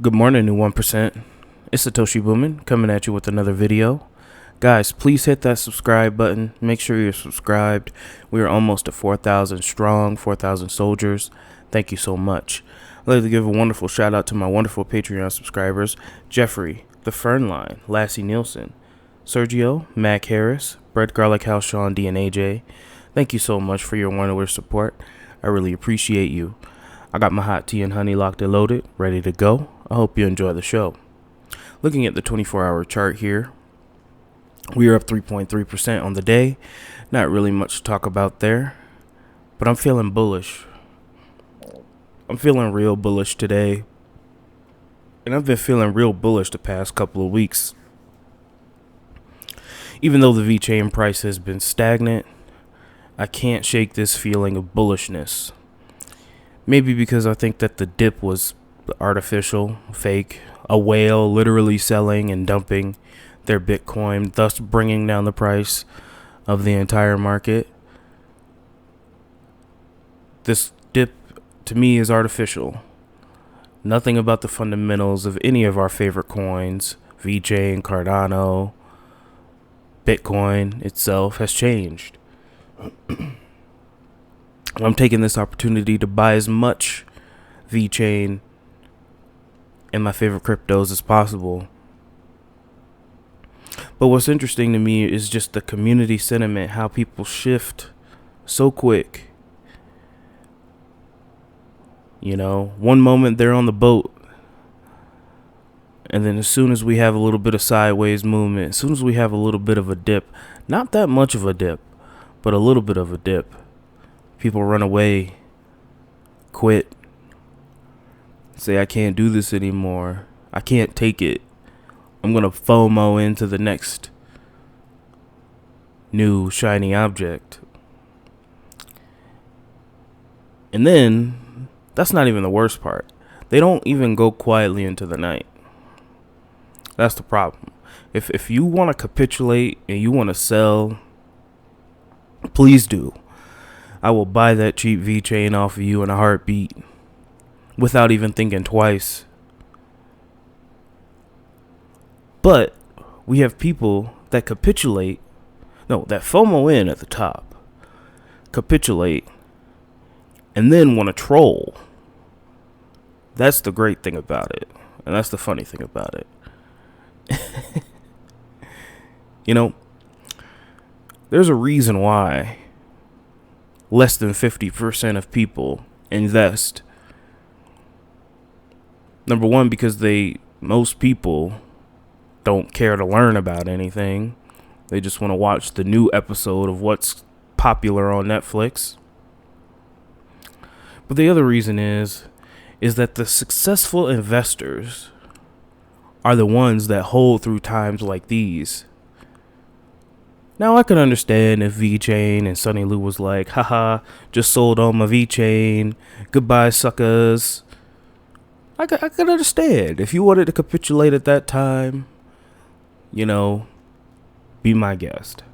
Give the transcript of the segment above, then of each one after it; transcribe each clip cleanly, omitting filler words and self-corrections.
Good morning, new 1%. It's Satoshi Boomin coming at you with another video. Guys, please hit that subscribe button. Make sure you're subscribed. We are almost at 4,000 strong, 4,000 soldiers. Thank you so much. I'd like to give a wonderful shout out to my wonderful Patreon subscribers, Jeffrey, The Fern Line, Lassie Nielsen, Sergio, Mac Harris, Bread Garlic House, Sean D, and AJ. Thank you so much for your wonderful support. I really appreciate you. I got my hot tea and honey locked and loaded, ready to go. I hope you enjoy the show. Looking at the 24-hour chart here, we are up 3.3% on the day. Not really much to talk about there, but I'm feeling bullish. I'm feeling real bullish today, and I've been feeling real bullish the past couple of weeks. Even though the Vechain price has been stagnant, I can't shake this feeling of bullishness. Maybe because I think that the dip was artificial, fake, a whale literally selling and dumping their Bitcoin, thus bringing down the price of the entire market. This dip, to me, is artificial. Nothing about the fundamentals of any of our favorite coins, Vechain, Cardano, Bitcoin itself, has changed. I'm taking this opportunity to buy as much Vechain and my favorite cryptos as possible. But what's interesting to me is just the community sentiment, how people shift so quick. You know, one moment they're on the boat, and then as soon as we have a little bit of sideways movement, as soon as we have a little bit of a dip, not that much of a dip, but a little bit of a dip, people run away, quit, say, I can't do this anymore. I can't take it. I'm going to FOMO into the next new shiny object. And then, that's not even the worst part. They don't even go quietly into the night. That's the problem. If you want to capitulate and you want to sell, please do. I will buy that cheap Vechain off of you in a heartbeat without even thinking twice. But we have people that capitulate, that FOMO in at the top, capitulate, and then want to troll. That's the great thing about it, and that's the funny thing about it. You know, there's a reason why less than 50% of people invest. Number one, because most people don't care to learn about anything. They just want to watch the new episode of what's popular on Netflix. But the other reason is that the successful investors are the ones that hold through times like these. Now, I can understand if Vechain and Sunny Lou was like, haha, just sold all my Vechain, goodbye suckers. I could understand. If you wanted to capitulate at that time, be my guest.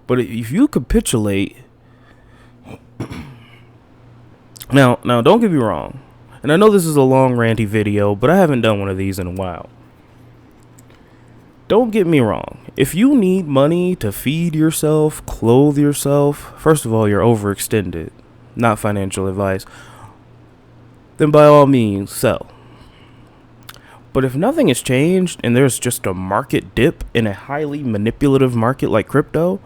But if you capitulate, now don't get me wrong, and I know this is a long ranty video, but I haven't done one of these in a while. Don't get me wrong. If you need money to feed yourself, clothe yourself, first of all, you're overextended, not financial advice, then by all means, sell. But if nothing has changed and there's just a market dip in a highly manipulative market like crypto,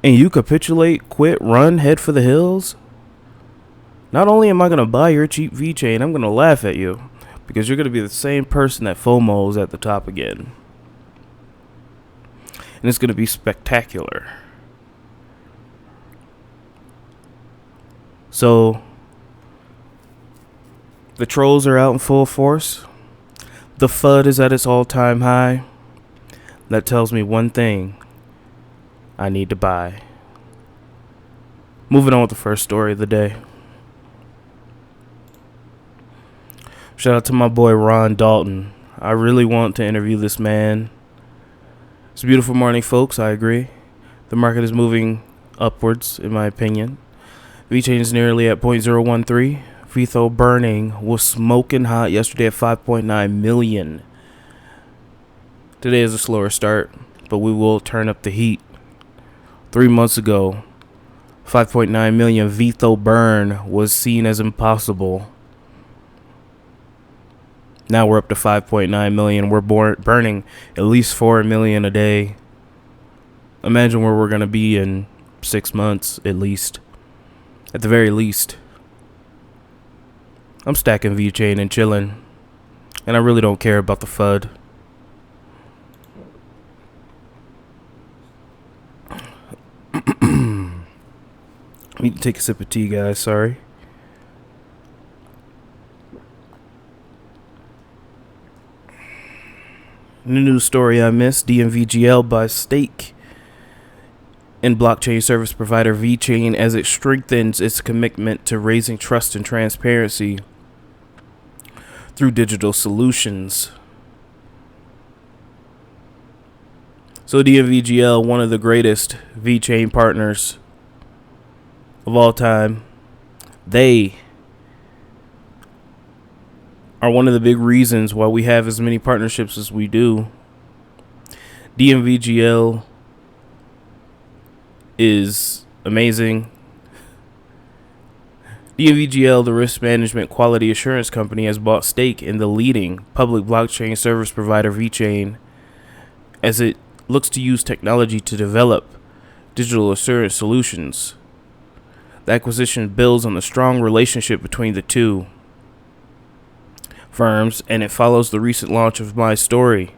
and you capitulate, quit, run, head for the hills, not only am I going to buy your cheap Vechain, I'm going to laugh at you, because you're going to be the same person that FOMOs at the top again. And it's going to be spectacular. So, the trolls are out in full force. The FUD is at its all-time high. That tells me one thing. I need to buy. Moving on with the first story of the day. Shout out to my boy Ron Dalton. I really want to interview this man. It's a beautiful morning, folks. I agree. The market is moving upwards, in my opinion. Vechain is nearly at 0.013. VITRO burning was smoking hot yesterday at 5.9 million. Today is a slower start, but we will turn up the heat. 3 months ago, 5.9 million VITRO burn was seen as impossible. Now we're up to 5.9 million. We're burning at least 4 million a day. Imagine where we're going to be in 6 months, at least. At the very least. I'm stacking Vechain and chilling. And I really don't care about the FUD. I need to take a sip of tea, guys. Sorry. The news story I missed. DMVGL buys stake in blockchain service provider Vechain as it strengthens its commitment to raising trust and transparency through digital solutions. So DMVGL, one of the greatest Vechain partners of all time, they are one of the big reasons why we have as many partnerships as we do. DMVGL is amazing. DMVGL, the risk management quality assurance company, has bought stake in the leading public blockchain service provider Vechain as it looks to use technology to develop digital assurance solutions. The acquisition builds on the strong relationship between the two firms, and it follows the recent launch of MyStory,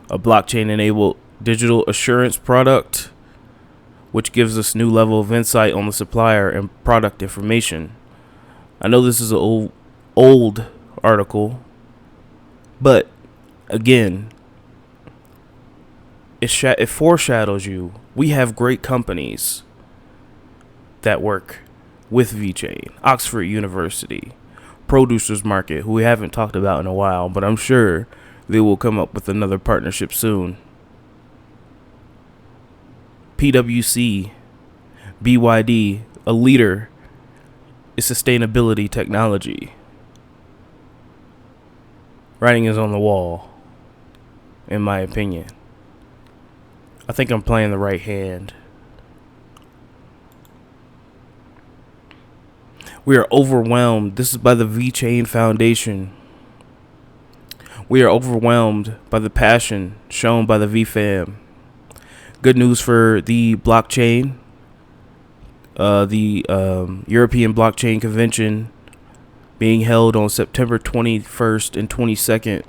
a blockchain-enabled digital assurance product, which gives us new level of insight on the supplier and product information. I know this is an old article, but again, it foreshadows you. We have great companies that work with Vechain, Oxford University, Producers Market, who we haven't talked about in a while, but I'm sure they will come up with another partnership soon. PwC, BYD, a leader in sustainability technology. Writing is on the wall, in my opinion. I think I'm playing the right hand. We are overwhelmed. This is by the Vechain Foundation. We are overwhelmed by the passion shown by the VFam. Good news for the blockchain. The European Blockchain Convention being held on September 21st and 22nd.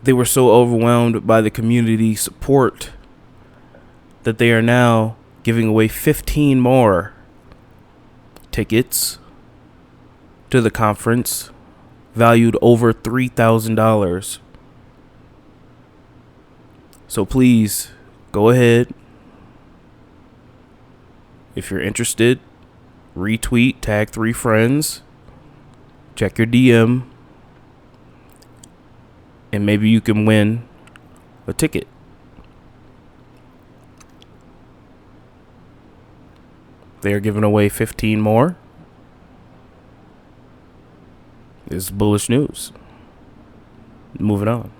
They were so overwhelmed by the community support that they are now giving away 15 more tickets to the conference, valued over $3,000. So please go ahead. If you're interested, retweet, tag 3 friends, check your DM, and maybe you can win a ticket. They are giving away 15 more. This is bullish news. Moving on.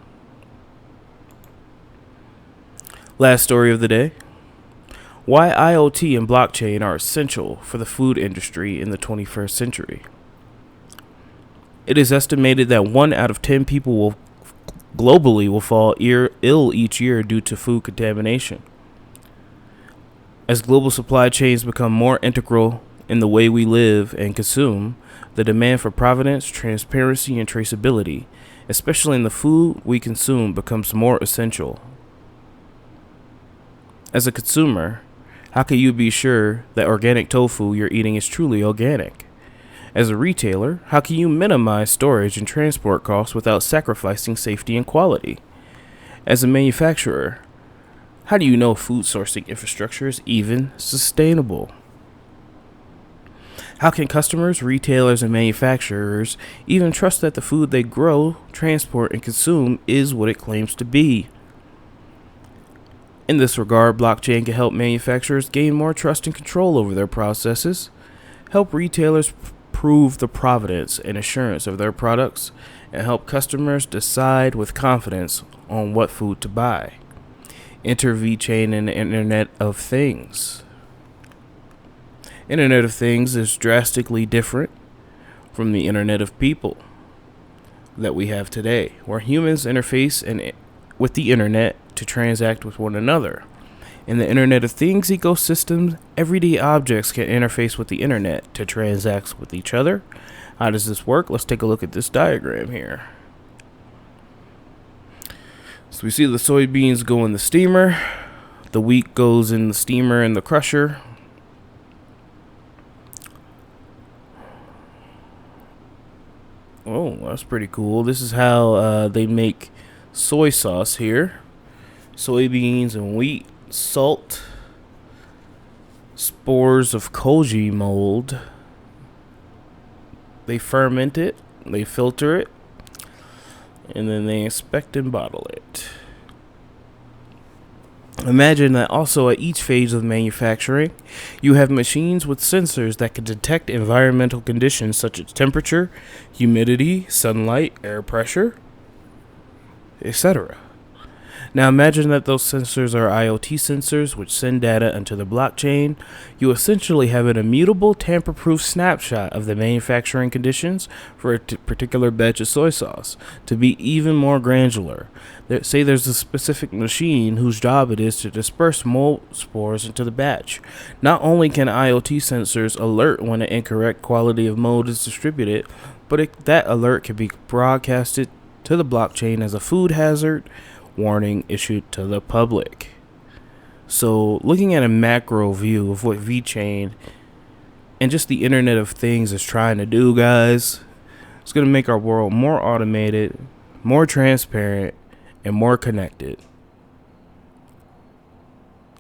Last story of the day. Why IoT and blockchain are essential for the food industry in the 21st century. It is estimated that 1 out of 10 people globally will fall ill each year due to food contamination. As global supply chains become more integral in the way we live and consume, the demand for provenance, transparency, and traceability, especially in the food we consume, becomes more essential. As a consumer, how can you be sure that organic tofu you're eating is truly organic? As a retailer, how can you minimize storage and transport costs without sacrificing safety and quality? As a manufacturer, how do you know food sourcing infrastructure is even sustainable? How can customers, retailers, and manufacturers even trust that the food they grow, transport, and consume is what it claims to be? In this regard, blockchain can help manufacturers gain more trust and control over their processes, help retailers prove the provenance and assurance of their products, and help customers decide with confidence on what food to buy. Enter Vechain in the Internet of Things. Internet of Things is drastically different from the Internet of People that we have today, where humans interface with the Internet to transact with one another. In the Internet of Things ecosystem, everyday objects can interface with the Internet to transact with each other. How does this work? Let's take a look at this diagram here. So we see the soybeans go in the steamer, the wheat goes in the steamer and the crusher. Oh, that's pretty cool. This is how they make soy sauce here. Soybeans and wheat, salt, spores of koji mold. They ferment it, they filter it, and then they inspect and bottle it. Imagine that also at each phase of manufacturing, you have machines with sensors that can detect environmental conditions such as temperature, humidity, sunlight, air pressure, etc. Now imagine that those sensors are IoT sensors which send data into the blockchain. You essentially have an immutable, tamper-proof snapshot of the manufacturing conditions for a particular batch of soy sauce. To be even more granular, say there's a specific machine whose job it is to disperse mold spores into the batch. Not only can IoT sensors alert when an incorrect quality of mold is distributed, but that alert can be broadcasted to the blockchain as a food hazard warning issued to the public. So looking at a macro view of what Vechain and just the Internet of Things is trying to do, guys, it's going to make our world more automated, more transparent, and more connected.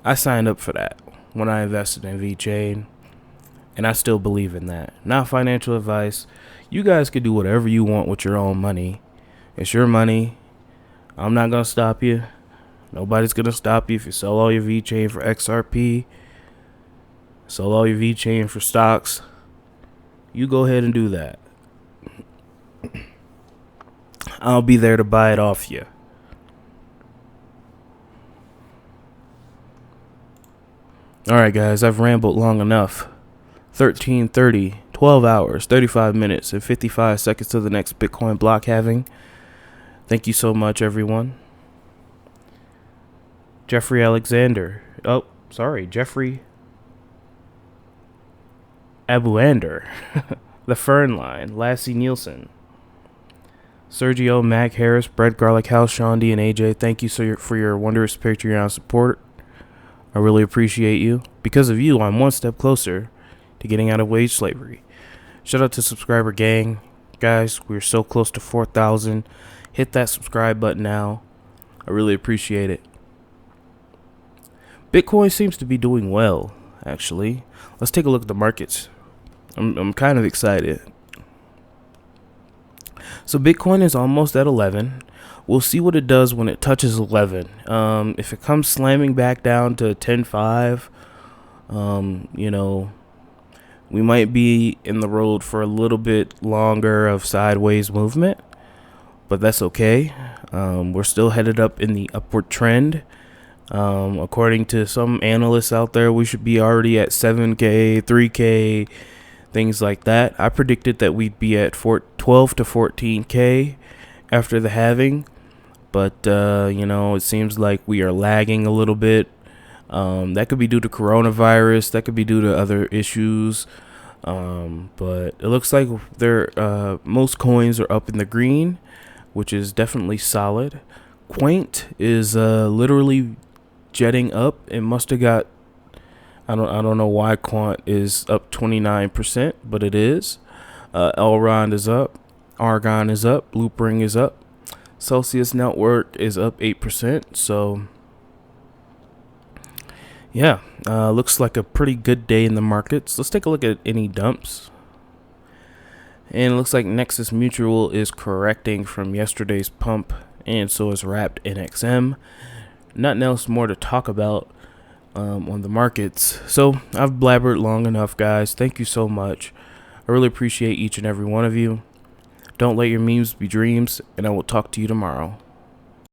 I signed up for that when I invested in Vechain, and I still believe in that. Not financial advice. You guys can do whatever you want with your own money. It's your money. I'm not going to stop you. Nobody's going to stop you if you sell all your Vechain for XRP. Sell all your Vechain for stocks. You go ahead and do that. I'll be there to buy it off you. Alright guys, I've rambled long enough. 13:30, 12 hours, 35 minutes, and 55 seconds to the next Bitcoin block halving. Thank you so much, everyone. Jeffrey Alexander. Oh, sorry, Jeffrey Abuander. The Fern Line. Lassie Nielsen. Sergio, Mac Harris, Bread Garlic House, Sean D, and AJ. Thank you for your wondrous Patreon support. I really appreciate you. Because of you, I'm one step closer to getting out of wage slavery. Shout out to subscriber gang. Guys, we're so close to 4,000. Hit that subscribe button now. I really appreciate it. Bitcoin seems to be doing well, actually. Let's take a look at the markets. I'm kind of excited. So Bitcoin is almost at 11. We'll see what it does when it touches 11. If it comes slamming back down to 10.5, we might be in the road for a little bit longer of sideways movement. But that's okay. We're still headed up in the upward trend. According to some analysts out there, we should be already at 7K, 3K, things like that. I predicted that we'd be at 12 to 14K after the halving. But, it seems like we are lagging a little bit. That could be due to coronavirus. That could be due to other issues. But it looks like most coins are up in the green, which is definitely solid. Quaint is literally jetting up. It must have got, I don't know why Quant is up 29%, but it is. Elrond is up, Argon is up, Loopring is up, Celsius Network is up 8%. So yeah, looks like a pretty good day in the markets. Let's take a look at any dumps. And it looks like Nexus Mutual is correcting from yesterday's pump, and so is Wrapped NXM. Nothing else more to talk about. on the markets. So I've blabbered long enough, guys. Thank you so much. I really appreciate each and every one of you. Don't let your memes be dreams, and I will talk to you tomorrow.